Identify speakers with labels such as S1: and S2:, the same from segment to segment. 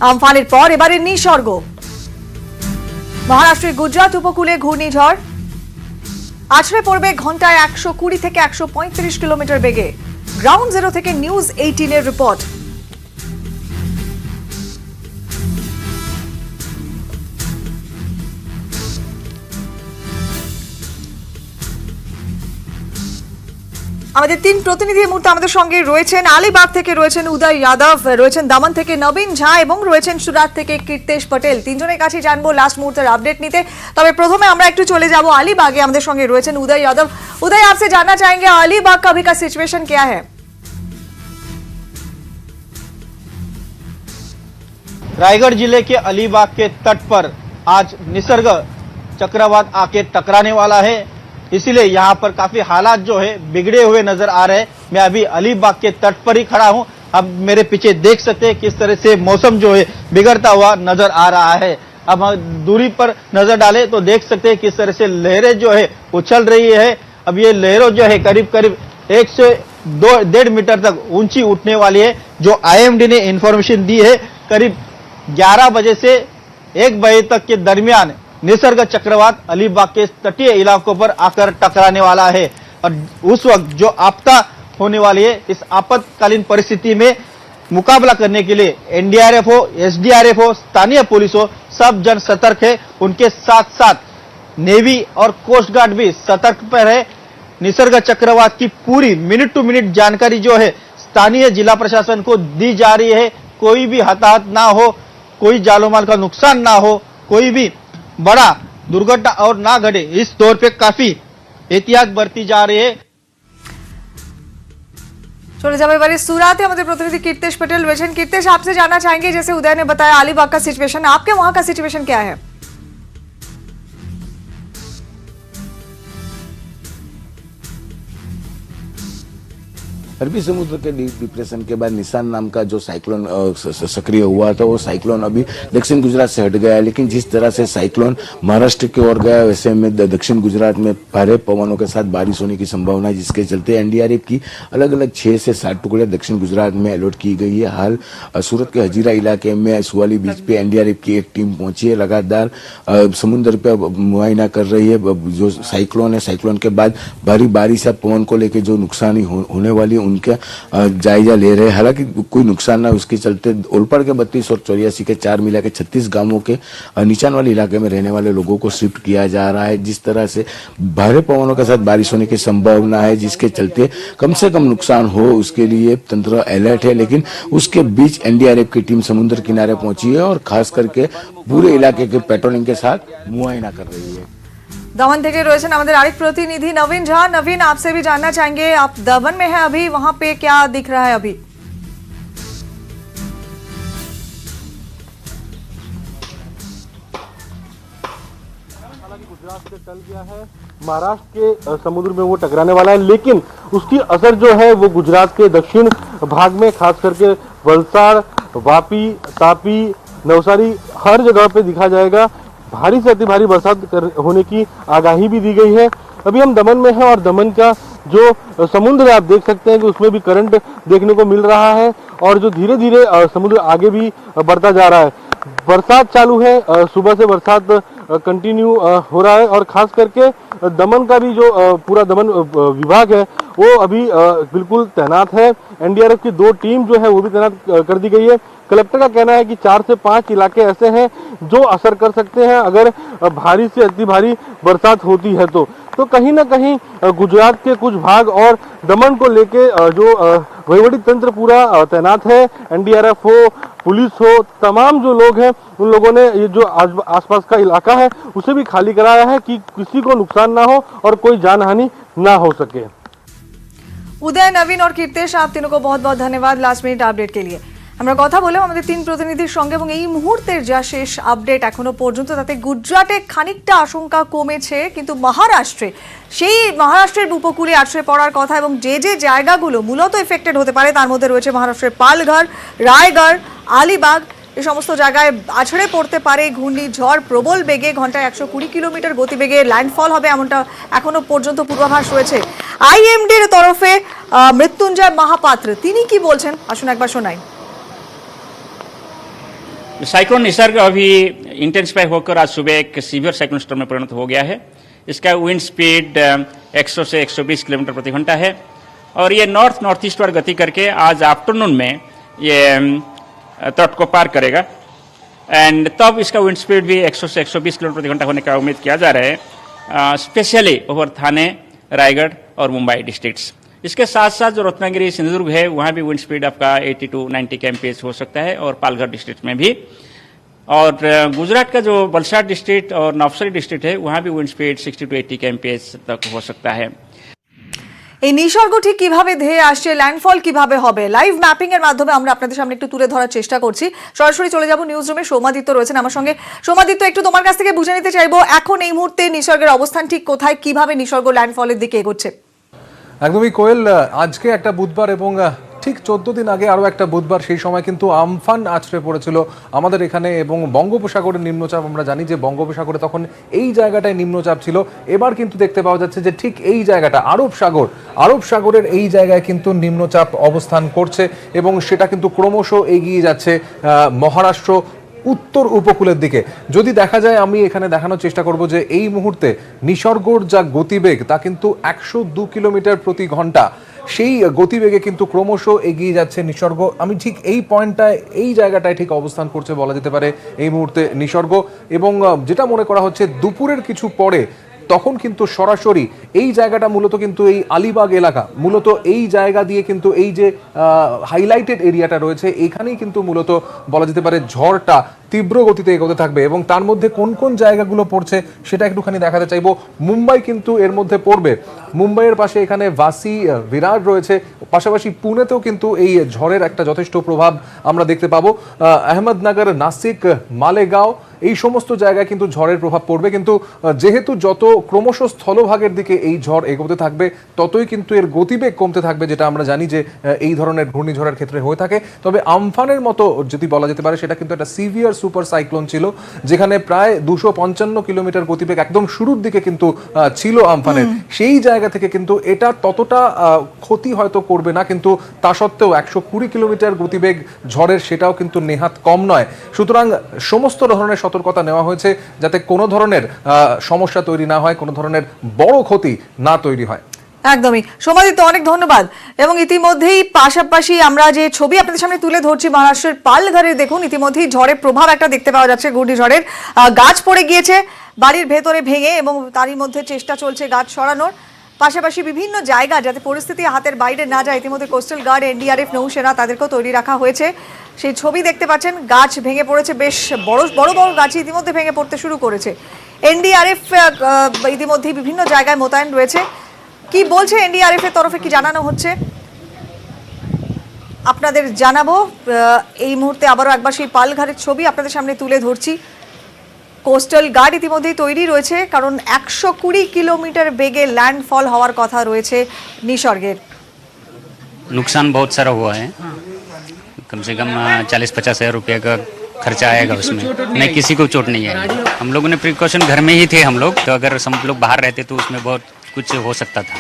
S1: আমফানের পর এবারে নিসর্গ। মহারাষ্ট্রের গুজরাট উপকূলে ঘূর্ণিঝড় আছড়ে পড়বে ঘন্টায় 120 থেকে 135 কিলোমিটার বেগে। গ্রাউন্ড জিরো থেকে নিউজ 18 এর রিপোর্ট। আমাদের তিন প্রতিনিধি মুহূর্তে আমাদের সঙ্গে রয়েছেন। আলিবাগ থেকে রয়েছেন উদয় যাদব, রয়েছেন দামন থেকে নবীন ঝা এবং রয়েছেন সুরাট থেকে কীর্তেশ পটেল। তিনজনের কাছে জানবো লাস্ট মুহূর্তের আপডেট নিতে। তবে প্রথমে আমরা একটু চলে যাব अलीबागे। আমাদের সঙ্গে রয়েছেন उदय यादव। उदय, आपसे जानना चाहेंगे अलीबाग का अभी का सिचुएशन क्या है?
S2: रायगढ़ जिले के अलीबाग के तट पर आज निसर्ग चक्रवात आके टकराने वाला है, इसीलिए यहाँ पर काफी हालात जो है बिगड़े हुए नजर आ रहे हैं। मैं अभी अलीबाग के तट पर ही खड़ा हूँ। अब मेरे पीछे देख सकते हैं किस तरह से मौसम जो है बिगड़ता हुआ नजर आ रहा है। अब दूरी पर नजर डालें तो देख सकते हैं किस तरह से लहरें जो है उछल रही है। अब ये लहरों जो है करीब करीब 1 से 1.5 मीटर तक ऊंची उठने वाली है। जो IMD ने इंफॉर्मेशन दी है, करीब 11 बजे से 1 बजे तक के दरमियान निसर्ग चक्रवात अलीबाग के तटीय इलाकों पर आकर टकराने वाला है। और उस वक्त जो आपदा होने वाली है, इस आपातकालीन परिस्थिति में मुकाबला करने के लिए NDRF हो, SDRF हो, स्थानीय पुलिस हो, सब जन सतर्क है। उनके साथ साथ नेवी और कोस्ट गार्ड भी सतर्क पर है। निसर्ग चक्रवात की पूरी मिनट टू मिनट जानकारी जो है स्थानीय जिला प्रशासन को दी जा रही है। कोई भी हताहत ना हो, कोई जानो माल का नुकसान ना हो, कोई भी बड़ा दुर्घटना और ना घटे, इस दौर पे काफी एहतियात बरती जा रही है।
S1: चले जाओ एबारे सूरत। हमारे प्रतिनिधि कीर्तेश पटेल रहे। कीर्तेश, आपसे जानना चाहेंगे, जैसे उदय ने बताया अलीबाग का सिचुएशन, आपके वहां का सिचुएशन क्या है?
S3: अरबी समुद्र के डिप्रेशन के बाद निसान नाम का जो साइक्लोन सक्रिय हुआ था, वो साइक्लोन अभी दक्षिण गुजरात से हट गया है। लेकिन जिस तरह से साइक्लोन महाराष्ट्र की ओर गया, वैसे में दक्षिण गुजरात में भारी पवनों के साथ बारिश होने की संभावना है, जिसके चलते NDRF की अलग अलग 6 से 7 टुकड़े दक्षिण गुजरात में अलॉट की गई है। हाल सूरत के हजीरा इलाके में सुवाली बीच पे NDRF की एक टीम पहुंची है, लगातार समुद्र पे मुआयना कर रही है। जो साइक्लोन है, साइक्लोन के बाद भारी बारिश या पवन को लेकर जो नुकसानी होने वाली है, उनका जायजा ले रहे हैं। हालांकि कोई नुकसान ना, उसके चलते ओलपाड़ के 32 और 84 के 4 मिला के 36 गांवों के नीचान वाले इलाके में रहने वाले लोगों को शिफ्ट किया जा रहा है। जिस तरह से भारी पवनों के साथ बारिश होने की संभावना है, जिसके चलते कम से कम नुकसान हो, उसके लिए तंत्र अलर्ट है। लेकिन उसके बीच NDRF की टीम समुद्र किनारे पहुंची है और खास करके पूरे इलाके के पेट्रोलिंग के साथ मुआयना कर रही है।
S1: दमन থেকে রয়েছেন আমাদের আরেক প্রতিনিধি নবীন ঝা। नवीन, आपसे भी जानना चाहेंगे, आप दमन में हैं अभी, वहां पे क्या दिख रहा है अभी?
S4: गुजरात से टल गया है, महाराष्ट्र के समुद्र में वो टकराने वाला है, लेकिन उसकी असर जो है वो गुजरात के दक्षिण भाग में, खास करके वलसाड, वापी, तापी, नवसारी, हर जगह पे दिखा जाएगा। भारी से अति भारी बरसात होने की आगाही भी दी गई है। अभी हम दमन में हैं और दमन का जो समुद्र है, आप देख सकते हैं कि उसमें भी करंट देखने को मिल रहा है और जो धीरे धीरे समुद्र आगे भी बढ़ता जा रहा है। बरसात चालू है, सुबह से बरसात कंटिन्यू हो रहा है और खास करके दमन का भी जो पूरा दमन विभाग है वो अभी बिल्कुल तैनात है। NDRF की 2 टीम जो है वो भी तैनात कर दी गई है। कलेक्टर का कहना है कि 4 से 5 इलाके ऐसे हैं जो असर कर सकते हैं अगर भारी से अति भारी बरसात होती है तो कहीं ना कहीं गुजरात के कुछ भाग और दमन को लेके जो वहीवटी तंत्र पूरा तैनात है। NDRF हो, पुलिस हो, तमाम जो लोग हैं उन लोगों ने ये जो आसपास का इलाका है उसे भी खाली कराया है कि किसी को नुकसान ना हो और कोई जानहानि ना हो सके।
S1: उदय, नवीन और कीर्तेश, आप तीनों को बहुत बहुत धन्यवाद लास्ट मिनिट আপডেট के लिए। আমরা কথা বললাম আমাদের তিন প্রতিনিধির সঙ্গে এবং এই মুহূর্তের যা শেষ আপডেট এখনো পর্যন্ত, তাতে গুজরাটে খানিকটা আশঙ্কা কমেছে, কিন্তু মহারাষ্ট্রের উপকূলে আছড়ে পড়ার কথা এবং যে যে জায়গাগুলো মূলত এফেক্টেড হতে পারে তার মধ্যে রয়েছে মহারাষ্ট্রের পালঘর, রায়গড়, আলিবাগ। এই সমস্ত জায়গায় আছড়ে পড়তে পারে ঘূর্ণিঝড় প্রবল বেগে, ঘন্টায় 120 কিলোমিটার গতিবেগে ল্যান্ডফল হবে, এমনটা এখনো পর্যন্ত পূর্বাভাস রয়েছে। IMD এর তরফে মৃত্যুঞ্জয় মহাপাত্র তিনি কি বলছেন আসুন একবার শোনাই।
S5: साइक्लोन निसर्ग अभी इंटेंसिफाई होकर आज सुबह एक सीवियर साइक्लोन स्टॉर्म में परिणत हो गया है। इसका विंड स्पीड 100 से 120 किलोमीटर प्रति घंटा है और ये नॉर्थ ईस्ट पर गति करके आज आफ्टरनून में ये तट को पार करेगा एंड तब इसका विंड स्पीड भी 100 से 120 किलोमीटर प्रति घंटा होने का उम्मीद किया जा रहा है, स्पेशली ओवर थाने, रायगढ़ और मुंबई डिस्ट्रिक्ट्स। इसके साथ साथ जो रत्नागिरी सिंधुदुर्ग है वहाँ भी विंड स्पीड आपका 80 to 90 kmph हो सकता है और पालघर डिस्ट्रिक्ट में भी। और गुजरात का जो वलसाड डिस्ट्रिक्ट और नवसारी डिस्ट्रिक्ट है वहाँ भी विंड स्पीड 60 to 80 kmph तक हो सकता है।
S1: এই নিসর্গ ঠিক কিভাবে ধেয়ে আসছে, ল্যান্ডফল কিভাবে হবে, লাইভ ম্যাপিং এর মাধ্যমে আমরা আপনাদের সামনে একটু তুলে ধরার চেষ্টা করছি। সরাসরি চলে যাব নিউজ রুমে, সৌমাদিত্য রয়েছেন আমার সঙ্গে। সৌমাদিত্য, একটু তোমার কাছ থেকে বুঝে নিতে চাইবো এখন এই মুহূর্তে নিসর্গের অবস্থান ঠিক কোথায়, কিভাবে নিসর্গ ল্যান্ডফলের দিকে এগোচ্ছে।
S6: একদমই কোয়েল, আজকে একটা বুধবার এবং ঠিক 14 দিন আগে আরও একটা বুধবার, সেই সময় কিন্তু আমফান আছড়ে পড়েছিল আমাদের এখানে এবং বঙ্গোপসাগরের নিম্নচাপ, আমরা জানি যে বঙ্গোপসাগরে তখন এই জায়গাটায় নিম্নচাপ ছিল। এবার কিন্তু দেখতে পাওয়া যাচ্ছে যে ঠিক এই জায়গাটা আরব সাগরের এই জায়গায় কিন্তু নিম্নচাপ অবস্থান করছে এবং সেটা কিন্তু ক্রমশ এগিয়ে যাচ্ছে মহারাষ্ট্র উত্তর উপকূলের দিকে। যদি দেখা যায়, আমি এখানে দেখানোর চেষ্টা করব যে এই মুহূর্তে নিসর্গর যা গতিবেগ তা কিন্তু 102 কিলোমিটার প্রতি ঘন্টা, সেই গতিবেগে কিন্তু ক্রমশ এগিয়ে যাচ্ছে নিসর্গ। আমি ঠিক এই পয়েন্টটায়, এই জায়গাটায় ঠিক অবস্থান করছে বলা যেতে পারে এই মুহূর্তে নিসর্গ এবং যেটা মনে করা হচ্ছে দুপুরের কিছু পরে তখন কিন্তু সরাসরি এই জায়গাটা মূলত কিন্তু এই আলিবাগ এলাকা, মূলত এই জায়গা দিয়ে কিন্তু এই যে হাইলাইটেড এরিয়াটা রয়েছে এখানেই কিন্তু মূলত বলা যেতে পারে ঝড়টা তীব্র গতিতে এগোতে থাকবে এবং তার মধ্যে কোন কোন জায়গাগুলো পড়ছে সেটা একটুখানি দেখাতে চাইবো। মুম্বাই কিন্তু এর মধ্যে পড়বে, মুম্বাইয়ের পাশে এখানে ভাসি, বিরাট রয়েছে, পাশাপাশি পুনেতেও কিন্তু এই ঝড়ের একটা যথেষ্ট প্রভাব আমরা দেখতে পাবো। আহমদনগর, নাসিক, মালেগাঁও এই সমস্ত জায়গায় কিন্তু ঝড়ের প্রভাব পড়বে। কিন্তু যেহেতু যত ক্রমশ স্থলভাগের দিকে এই ঝড় এগোতে থাকবে ততই কিন্তু এর গতিবেগ কমতে থাকবে, যেটা আমরা জানি যে এই ধরনের ঘূর্ণিঝড়ের ক্ষেত্রে হয়ে থাকে। তবে আমফানের মতো যদি বলা যেতে পারে, সেটা কিন্তু একটা সিভিয়ার সুপার সাইক্লোন ছিল, যেখানে প্রায় 255 কিলোমিটার গতিবেগ একদম শুরুর দিকে কিন্তু ছিল আমফানের। সেই জায়গা থেকে কিন্তু এটা ততটা ক্ষতি হয়তো করবে না, কিন্তু তা সত্ত্বেও 120 কিলোমিটার গতিবেগ ঝড়ের, সেটাও কিন্তু নেহাত কম নয়। সুতরাং সমস্ত ধরনের সতর্কতা নেওয়া হয়েছে যাতে কোনো ধরনের সমস্যা তৈরি না হয়, কোনো ধরনের বড় ক্ষতি না তৈরি হয়।
S1: একদমই সৌমাদিত্য, অনেক ধন্যবাদ। এবং ইতিমধ্যেই পাশাপাশি আমরা যে ছবি আপনাদের সামনে তুলে ধরছি মহারাষ্ট্রের পালঘরে, দেখুন ইতিমধ্যেই ঝড়ের প্রভাব একটা দেখতে পাওয়া যাচ্ছে। ঘূর্ণিঝড়ের গাছ পড়ে গিয়েছে বাড়ির ভেতরে ভেঙে এবং তারই মধ্যে চেষ্টা চলছে গাছ সরানোর। পাশাপাশি বিভিন্ন জায়গা যাতে পরিস্থিতি হাতের বাইরে না যায়, ইতিমধ্যে কোস্টাল গার্ড, এনডিআরএফ, নৌসেনা তাদেরকেও তৈরি রাখা হয়েছে। সেই ছবি দেখতে পাচ্ছেন, গাছ ভেঙে পড়েছে, বেশ বড় বড় বড় গাছ ইতিমধ্যে ভেঙে পড়তে শুরু করেছে। এনডিআরএফ ইতিমধ্যেই বিভিন্ন জায়গায় মোতায়েন রয়েছে। কি বলছে এনডিআরএফ এর তরফে, কি জানানো হচ্ছে আপনাদের জানাবো। এই মুহূর্তে আবারও একবার সেই পালঘরের ছবি আপনাদের সামনে তুলে ধরছি। কোস্টাল গার্ড ইতিমধ্যেই তৈরি রয়েছে, কারণ 120 কিলোমিটার বেগে ল্যান্ডফল হওয়ার কথা রয়েছে নিসর্গের।
S7: नुकसान बहुत सारा हुआ है, कम से कम 40-50 हज़ार रुपये का खर्चा आएगा उसमें। नहीं, किसी को चोट नहीं है। हम लोगों ने प्रिकॉशन, घर में ही थे हम लोग, तो अगर सब लोग बाहर रहते तो उसमें बहुत कुछ हो सकता था।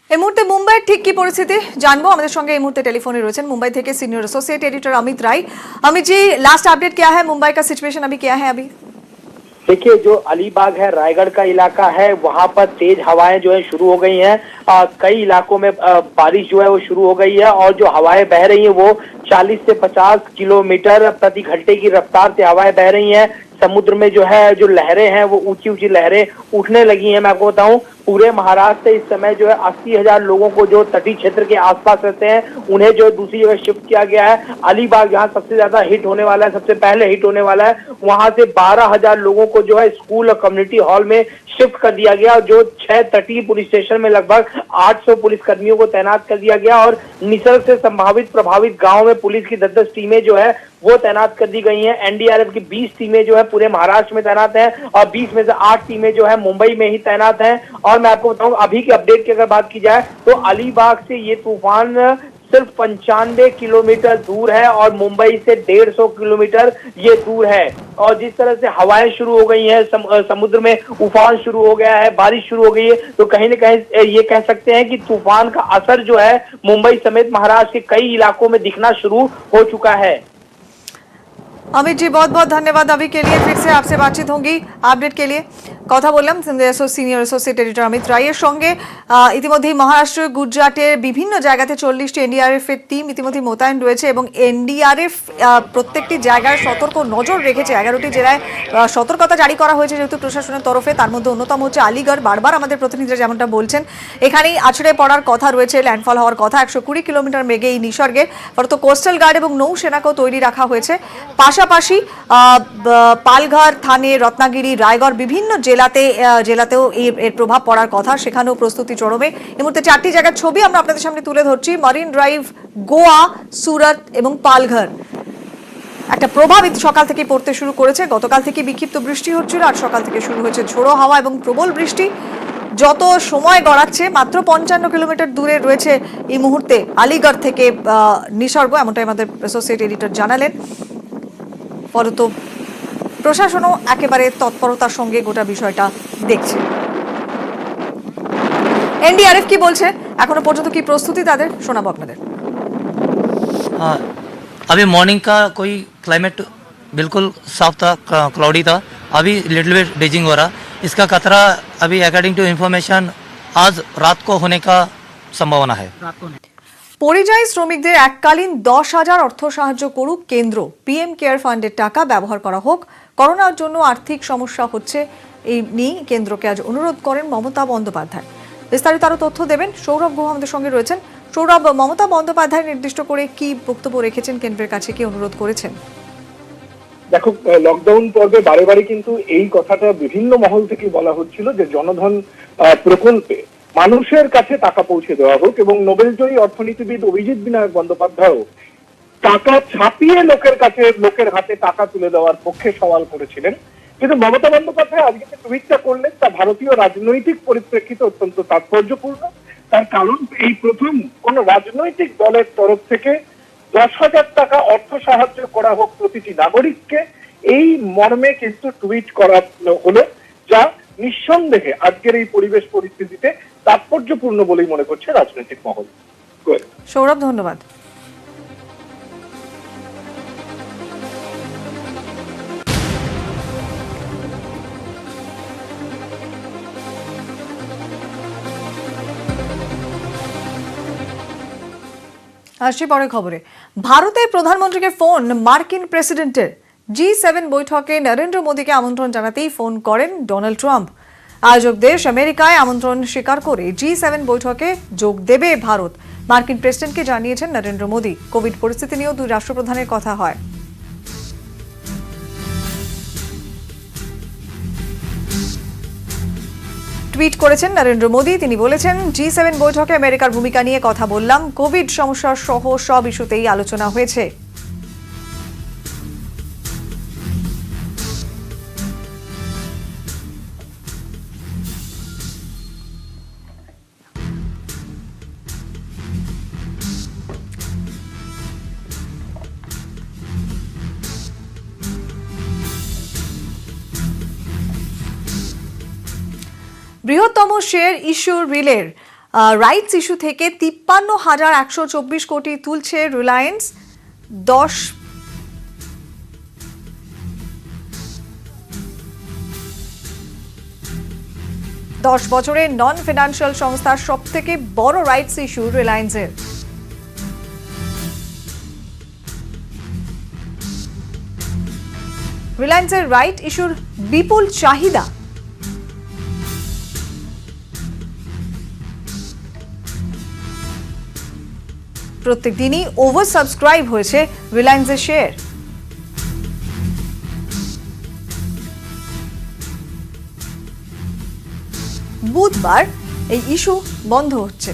S1: এই মুহূর্তে মুম্বাইয়ের ঠিক কি পরিস্থিতি জানবো। আমাদের সঙ্গে এই মুহূর্তে টেলিফোনে রয়েছেন মুম্বাই থেকে সিনিयर associate editor Amit Rai. Amit ji, last update क्या है, मुंबई का सिचुएशन अभी क्या है? अभी
S8: देखिए, जो अलीबाग है, रायगढ़ का इलाका है, वहां पर तेज हवाएं जो है शुरू हो गई हैं। कई इलाकों में बारिश जो है वो शुरू हो गई है और जो हवाएं बह रही हैं वो 40 से 50 किलोमीटर प्रति घंटे की रफ्तार से हवाएं बह रही हैं। समुद्र में जो है जो लहरें हैं वो ऊंची ऊंची लहरें उठने लगी हैं। मैं आपको बताऊं, पूरे महाराष्ट्र से इस समय जो है 80,000 लोगों को जो तटीय क्षेत्र के आसपास रहते हैं उन्हें जो दूसरी जगह शिफ्ट किया गया है। अलीबाग जहां सबसे ज्यादा हिट होने वाला है, सबसे पहले हिट होने वाला है, वहां से 12,000 लोगों को जो है स्कूल और कम्युनिटी हॉल में शिफ्ट कर दिया गया। जो 6 तटीय पुलिस स्टेशन में लगभग 800 पुलिस कर्मियों को तैनात कर दिया गया और निसर्ग से संभावित प्रभावित गाँव में पुलिस की 10-10 टीमें जो है वो तैनात कर दी गई हैं। एनडीआरएफ की 20 टीमें जो है पूरे महाराष्ट्र में तैनात हैं और 20 में से 8 टीमें जो है मुंबई में ही तैनात हैं। और मैं आपको बताऊं, अभी की अपडेट की अगर बात की जाए तो अलीबाग से ये तूफान सिर्फ 95 किलोमीटर दूर है और मुंबई से 150 किलोमीटर ये दूर है। और जिस तरह से हवाएं शुरू हो गई हैं, समुद्र में उफान शुरू हो गया है, बारिश शुरू हो गई है, तो कहीं न कहीं ये कह सकते हैं कि तूफान का असर जो है मुंबई समेत महाराष्ट्र के कई इलाकों में दिखना शुरू हो चुका है।
S1: अमित जी बहुत बहुत धन्यवाद अभी के लिए। फिर से आपसे बातचीत होगी अपडेट के लिए। কথা বললাম সিনিয়র অ্যাসোসিয়েট এডিটর অমিত রায়ের সঙ্গে। ইতিমধ্যেই মহারাষ্ট্র গুজরাটের বিভিন্ন জায়গাতে 40টি এনডিআরএফ এর টিম ইতিমধ্যে মোতায়েন রয়েছে এবং এনডিআরএফ প্রত্যেকটি জায়গায় সতর্ক নজর রেখেছে। 11টি জেলায় সতর্কতা জারি করা হয়েছে যেহেতু প্রশাসনের তরফে। তার মধ্যে অন্যতম হচ্ছে আলিগড়। বারবার আমাদের প্রতিনিধিরা যেমনটা বলছেন এখানেই আছড়ে পড়ার কথা রয়েছে, ল্যান্ডফল হওয়ার কথা। 120 কিলোমিটার বেগে এই নিসর্গের ফলত কোস্টাল গার্ড এবং নৌসেনাকেও তৈরি রাখা হয়েছে। পাশাপাশি পালঘর, থানে, রত্নাগিরি, রায়গড় বিভিন্ন জেলাতেও এর প্রভাব পড়ার কথা, সেখানেও প্রস্তুতি চরমে। এই মুহূর্তে 4টি জায়গার ছবি আমরা আপনাদের সামনে তুলে ধরছি। মারিন ড্রাইভ, গোয়া, সুরত এবং পালঘর একটা প্রভাব সকাল থেকে পড়তে শুরু করেছে। গতকাল থেকে বিক্ষিপ্ত বৃষ্টি হচ্ছিল, আর সকাল থেকে শুরু হয়েছে ঝোড়ো হাওয়া এবং প্রবল বৃষ্টি। যত সময় গড়াচ্ছে মাত্র 55 কিলোমিটার দূরে রয়েছে এই মুহূর্তে আলিগড় থেকে নিসর্গ, এমনটাই আমাদের অ্যাসোসিয়েট এডিটর জানালেন। ফলত প্রশাসনও একেবারে তৎপরতার সঙ্গে গোটা বিষয়টা দেখছে। এনডিআরএফ কি বলছে, এখনো পর্যন্ত কি প্রস্তুতি তাদের, শোনাবো আপনাদের।
S9: अभी मॉर्निंग का कोई क्लाइमेट बिल्कुल साफ था, क्लाउडी था। अभी लिटिल बिट ड्रेजिंग हो रहा। इसका खतरा अभी अकॉर्डिंग टू इन्फॉर्मेशन आज रात को होने का संभावना है।
S1: পরিযায়ী শ্রমিকদের এককালীন 10,000 অর্থ সাহায্য করুক কেন্দ্র। পিএম কেয়ার ফান্ডের টাকা ব্যবহার করা হোক। করোনার জন্য আর্থিক সমস্যা হচ্ছে, এই নিয়ে কেন্দ্রকে আজ অনুরোধ করেন মমতা বন্দ্যোপাধ্যায়। বিস্তারিত আরো তথ্য দেবেন সৌরভ গুহ আমাদের সঙ্গে রয়েছেন। সৌরভ, মমতা বন্দ্যোপাধ্যায় নির্দিষ্ট করে কি বক্তব্য রেখেছেন, কেন্দ্রের কাছে কি অনুরোধ করেছেন?
S10: দেখো, লকডাউন পর্বে বারে বারে কিন্তু এই কথাটা বিভিন্ন মহল থেকে বলা হচ্ছিল যে জনধন প্রকল্পে মানুষের কাছে টাকা পৌঁছে দেওয়া হোক, এবং নোবেলজয়ী অর্থনীতিবিদ অভিজিৎ বিনায়ক বন্দ্যোপাধ্যায়ও টাকা ছাপিয়ে লোকের হাতে টাকা তুলে দেওয়ার পক্ষে সওয়াল করেছিলেন। কিন্তু মমতা বন্দ্যোপাধ্যায় আজকে যে টুইটটা করলেন তা ভারতীয় রাজনৈতিক পরিপ্রেক্ষিতে অত্যন্ত তাৎপর্যপূর্ণ। তার কারণ এই প্রথম কোন রাজনৈতিক দলের তরফ থেকে 10,000 টাকা অর্থ সাহায্য করা হোক প্রতিটি নাগরিককে, এই মর্মে কিন্তু টুইট করা হলো, যা নিঃসন্দেহে আজকের এই পরিবেশ পরিস্থিতিতে তাৎপর্যপূর্ণ বলেই মনে করছে রাজনৈতিক মহল।
S1: সৌরভ, ধন্যবাদ। আসছি পরের খবরে। ভারতের প্রধানমন্ত্রীকে ফোন মার্কিন প্রেসিডেন্টের। G7 বৈঠকে নরেন্দ্র মোদীকে আমন্ত্রণ জানাতেই ফোন করেন ডোনাল্ড ট্রাম্প। আয়োজক দেশ আমেরিকায় আমন্ত্রণ স্বীকার করে G7 বৈঠকে যোগ দেবে ভারত। মার্কিন প্রেসিডেন্টকে জানিয়েছেন নরেন্দ্র মোদী। কোভিড পরিস্থিতি নিয়েও দুই রাষ্ট্রপ্রধানের কথা হয়। টুইট করেছেন নরেন্দ্র মোদী। তিনি বলেছেন, G7 বৈঠকে আমেরিকার ভূমিকা নিয়ে কথা বললাম। কোভিড সমস্যা সহ সব ইস্যুতেই আলোচনা হয়েছে। বৃহত্তম শেয়ার ইস্যু রিলের রাইটস ইস্যু থেকে 53,124 কোটি তুলছে রিলায়েন্স। 10 বছরের নন ফিনান্সিয়াল সংস্থার সব থেকে বড় রাইটস ইস্যু রিলায়েন্সের। রিলায়েন্সের রাইট ইস্যুর বিপুল চাহিদা। প্রত্যেক দিনই ওভার সাবস্ক্রাইব হয়েছে রিলায়েন্সের শেয়ার। বুধবার এই ইস্যু বন্ধ হচ্ছে।